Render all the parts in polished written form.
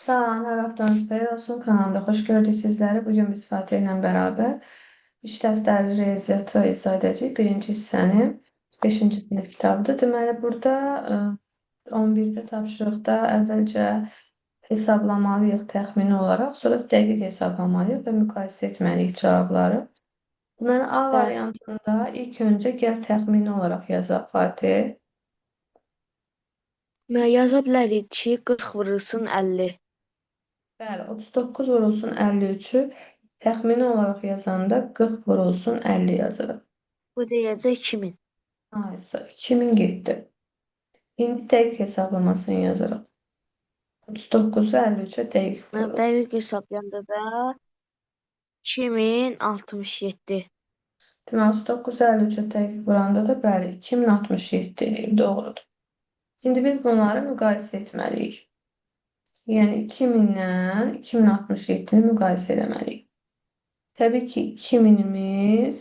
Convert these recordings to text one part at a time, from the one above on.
Salam, hər vaxtınız xeyir olsun. Kanalımda xoş gördük sizləri. Bugün biz Fatih ilə bərabər iş dəftəri, riyaziyyat və izah edəcəyik. Birinci hissəni 5-ci sinif kitabıdır. Deməli, burada 11-də tapşırıqda əvvəlcə hesablamalıyıq təxmini olaraq, sonra dəqiq hesablamalıyıq və müqayisə etməliyik cavabları. Deməli, A Və variantında ilk öncə gəl təxmini olaraq yazaq Fatih. mən yaza bilərik ki, 40 vurulsun 50. Bəli, 39 vurulsun 53-ü təxmini olaraq yazanda 40 vurulsun 50 yazırıq. Bu deyəcək 2000. Aysa 2000 getdi. İndi dəqiq hesablamasını yazırıq. 39-u 53-ə dəqiq Mən vururuq. dəqiq hesablayanda da 2067. Deməli, 39-u 53-ə dəqiq vuranda da bəli 2067 eləyir, doğrudur. İndi biz bunları müqayisə etməliyik. Yəni 2000-lə 2067-ni müqayisə etməliyik. Təbii ki, 2000-imiz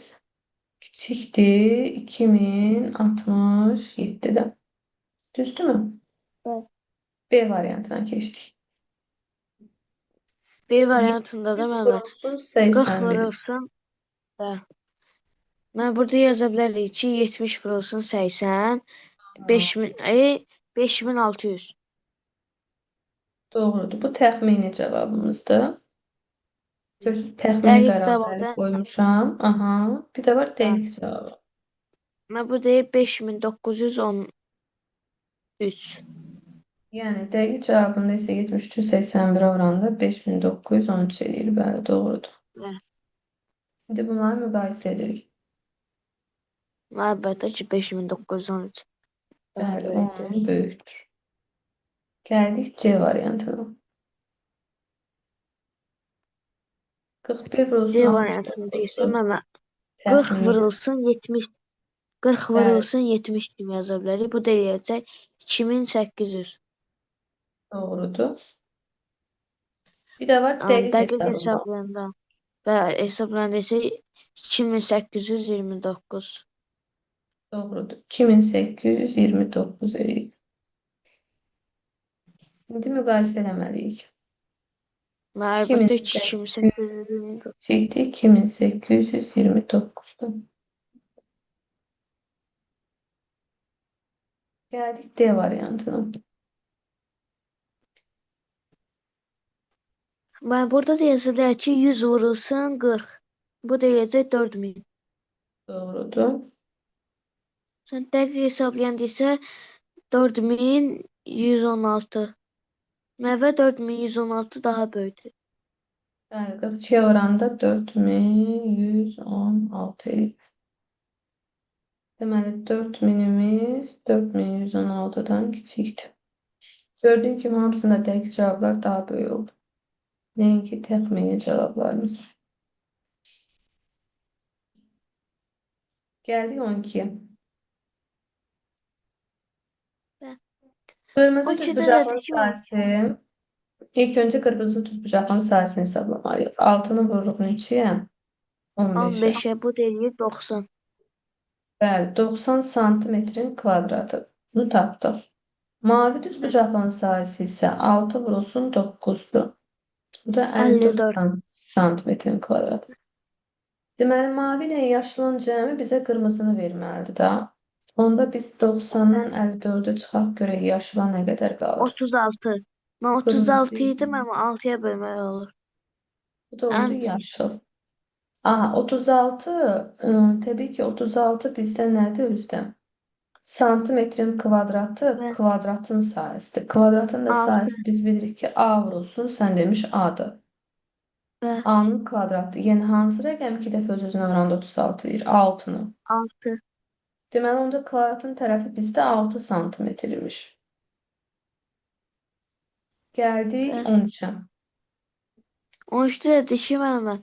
kiçikdir 2067-dən. Düzdürmü? Və B variantına keçdik. B 70 variantında da mən vurulsun 40 81. vurulsun və mən burada yaza bilərik ki, 70 vurulsun 80, 5000, 5600. Doğrudur. Bu təxmini cavabımızdır. Görürsünüz, təxmini Dəqiq bərabəri cavabda qoymuşam. Aha. Bir də var və dəqiq cavabı. mən bu deyir 5913. Yəni dəqiq cavabında isə 7381-ə vuranda 5913 eləyir. Bəli, doğrudur. Və İndi bunları müqayisə edirik. əlbəttə ki, 5913 daha Bəli, böyükdür. 10 böyükdür. Gəldik C variantına. 41 C vurulsun variantını 69-u deyirsən, mən 40 təxmini. vurulsun 70. 40 Bəli, vurulsun 70 kimi yaza bilərik. Bu da eləyəcək 2800. doğrudur. Bir də var dəqiq Dəqiq hesabında. hesablayanda və hesablayanda isə 2829. Doğrudur. 2829 eləyir. İndi müqayisə eləməliyik. Və əlbəttə ki 2800 2829. ciddi 2829'du. Geldik D variantına. Və burada da yaza bilər ki 100 vurulsun 40. Bu da eləyəcək 4000. Doğrudur. Sən dəqiq hesablayanda isə 4116. Və 4116 daha böyükdür. Bəli, 42'ye oranda 4116 eləyir. Deməli 4000'imiz 4116'dan kiçikdir. Gördüğün kimi hamısında dəqiq cavablar daha böyük oldu. Nəinki təxmini cavablarımız. Gəldik 12'ye. Və Qırmızı düz 12-də bucaqlının dedik ki, sahəsi. İlk önce qırmızı düz bucaqlının sahəsini hesablamalıyıq. 6'nı vururuq neçəyə? 15'e. 15'ə bu da eləyir 90. Bəli, 90 santimetrin kvadratı. Bunu tapdıq. Mavi düz Və bucaqlının sahəsi isə 6 vurulsun 9'dur. Bu da 54 54. santimetrin kvadratı. Deməli, mavi ilə yaşılın cəmi bizə qırmızını verməlidir da. Onda biz 90-dan 54'ü çıxaq görək yaşıla nə qədər qalır. 36. Mən Qırmızı 36 idim amma 6-ya bölmək olur. bu da oldu Ən yaşıl. Aha, 36 təbii ki 36 bizdə nədir özdə? Santimetrin kvadratı və kvadratın sahəsidir. Kvadratın da 6 sahəsi biz bilirik ki A vurulsun. Sən demiş A'dır. və A'nın kvadratı. Yəni hansı rəqəm 2 dəfə öz-özünə vuranda 36 deyir? 6-nı. 6. Deməli onda kvadratın tərəfi bizdə 6 santimetrmiş. Gəldik Və 13-ə. 13-də də ki, mən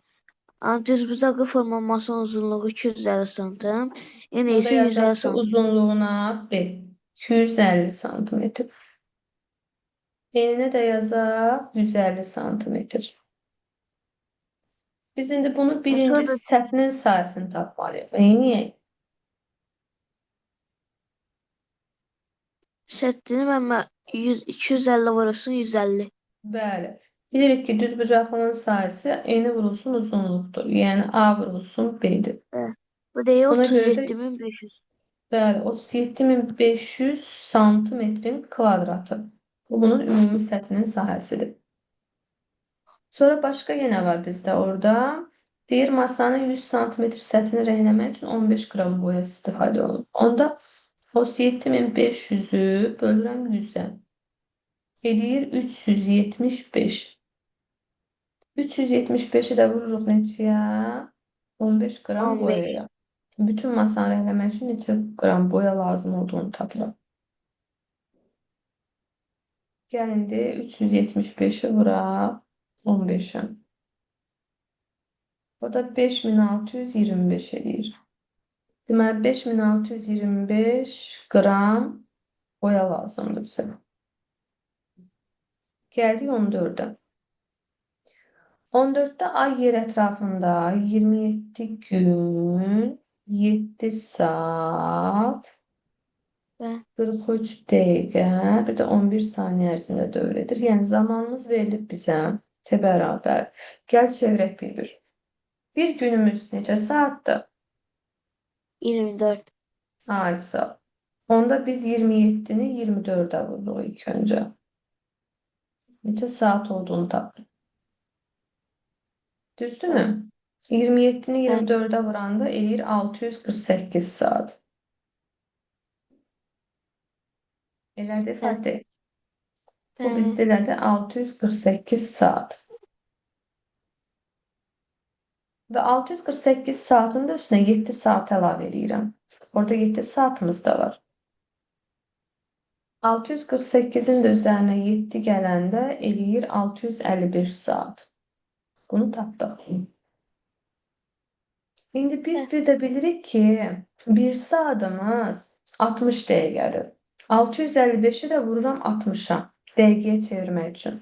düzbucağı formamasının uzunluğu 250 sm, eni Onda isə yazaq 150 ki sm. uzunluğuna 250 santimetr. Eninə də yazaq 150 santimetr. Biz indi bunu birinci Sonra səthinin sahəsini tapmalıyıq. Neyniyək? şəddini mən 100, 250 vurursun 150. Bəli. Bilirik ki, düzbucaqlının sahəsi eni vurulsun uzunluqdur. Yəni A vurulsun B-dir. Bəli. Bu da Ona görə də 37.500. bəli 37.500 santimetrin kvadratı. Bu bunun ümumi səthinin sahəsidir. Sonra başqa yenə var bizdə orada. Deyir masanın 100 santimetr səthini rəhləmək üçün 15 qram boya istifadə olunur. Onda o 7500-ü bölürəm 100-ə. Eləyir 375. 375'i də vururuq neçəyə? 15 qram 15. boyaya. Bütün masanı rəhləmək üçün neçə qram boya lazım olduğunu tapıram. Gəlindi 375'i vuraq 15'ə. O da 5625 eləyir. Deməli 5625 qram boya lazımdır bizə. Gəldik 14'ə. 14'te ay yer ətrafında 27 gün 7 saat Bəli. 43 dəqiqə bir də 11 saniyə ərzində dövr edir. Yəni zamanımız verilib bizə T bərabər. Gəl çevirək bir-bir. Bir günümüz neçə saatdır? 24. Harisa. Onda biz 27'ni 24'ə vururuq ilk öncə. Neçə saat olduğunu tapın. Düzdürmü? 27'ni 24'ə vuranda eləyir 648 saat. Elədi Fatih. Bu bizdə elədi 648 saat. Və 648 saatın da üstünə 7 saat əlavə edirəm. Orada 7 saatımız da var. 648'in də üzərinə 7 gələndə eləyir 651 saat. Bunu tapdıq. İndi biz bir də bilirik ki, 1 saatımız 60 dəqiqədir. 655'i də vururam 60'a. Dəqiqəyə çevirmək üçün.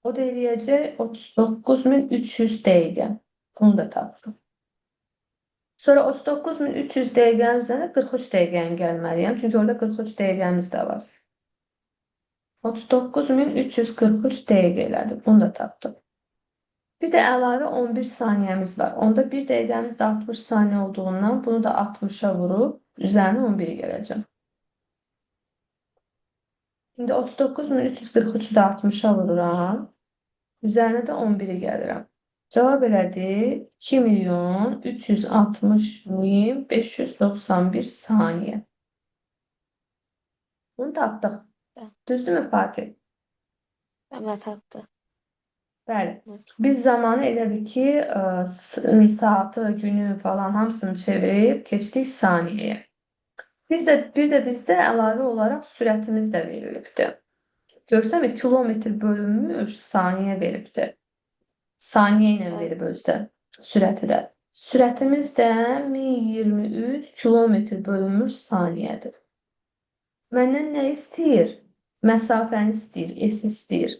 O da eləyəcək 39300 dəqiqə. Bunu da tapdım. Sonra 39300 dəqiqənin üzərine 43 dəqiqəni gəlməliyəm. Çünki orada 43 dəqiqəmiz də var. 39343 dəqiqə elədi. Bunu da tapdım. Bir də əlavə 11 saniyəmiz var. Onda 1 dəqiqəmiz də 60 saniyə olduğundan bunu da 60'a vurub üzərinə 11'i gələcəm. İndi 39343'ü də 60'a vururam. Üzərinə də 11'i gəlirəm. Cavab elədi 2.360.591 saniyə. Bunu tapdıq. Düzdürmü Fatih? Evet tapdı. Bəli. Biz zamanı elə bil ki, saatı, günü falan hamısını çevirib keçdik saniyəyə. Bir də bizdə əlavə olaraq sürətimiz də verilibdi. Görsənmi kilometr bölünmüş saniyə veribdi. Saniyə ilə verib özdə sürəti də. Sürətimiz də 1023 kilometr bölünmüş saniyədir. Məndən nə istəyir? Məsafəni istəyir, S istəyir.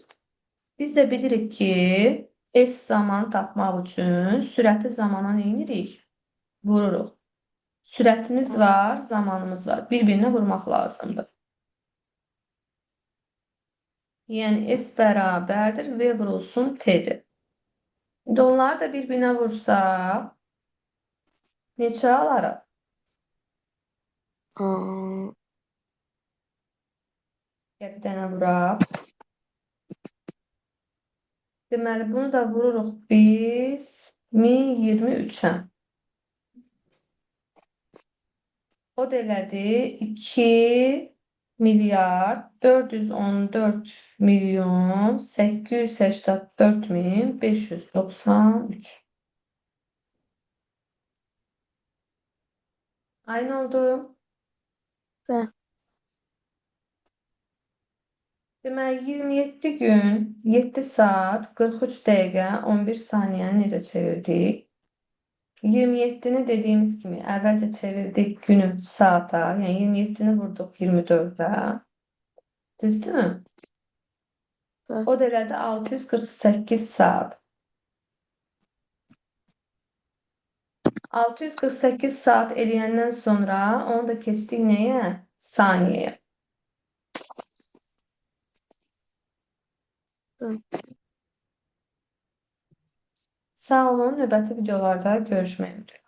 Biz də bilirik ki, S zamanı tapmaq üçün sürəti zamana nə edirik? Vururuq. Sürətimiz var, zamanımız var. Bir-birinə vurmaq lazımdır. Yəni S bərabərdir V vurulsun T'dir. İndi onları da bir-birinə vursaq neçə alarıq? Bir dənə vuraq. Deməli, bunu da vururuq biz 1023'ə. O da elədi 2 milyard 414 milyon 884 min 593. Aynı oldu. Bəli. Deməli 27 gün 7 saat 43 dəqiqə 11 saniyəni necə çevirdik? 27'ni dediyimiz kimi əvvəlcə çevirdik günü saata. Yəni 27'ni vurduq 24'ə. Düzdürmü? Bəli. O da elədi 648 saat. 648 saat eləyəndən sonra onu da keçdik nəyə? Saniyəyə. Sağ olun, növbəti videolarda görüşmək üzere.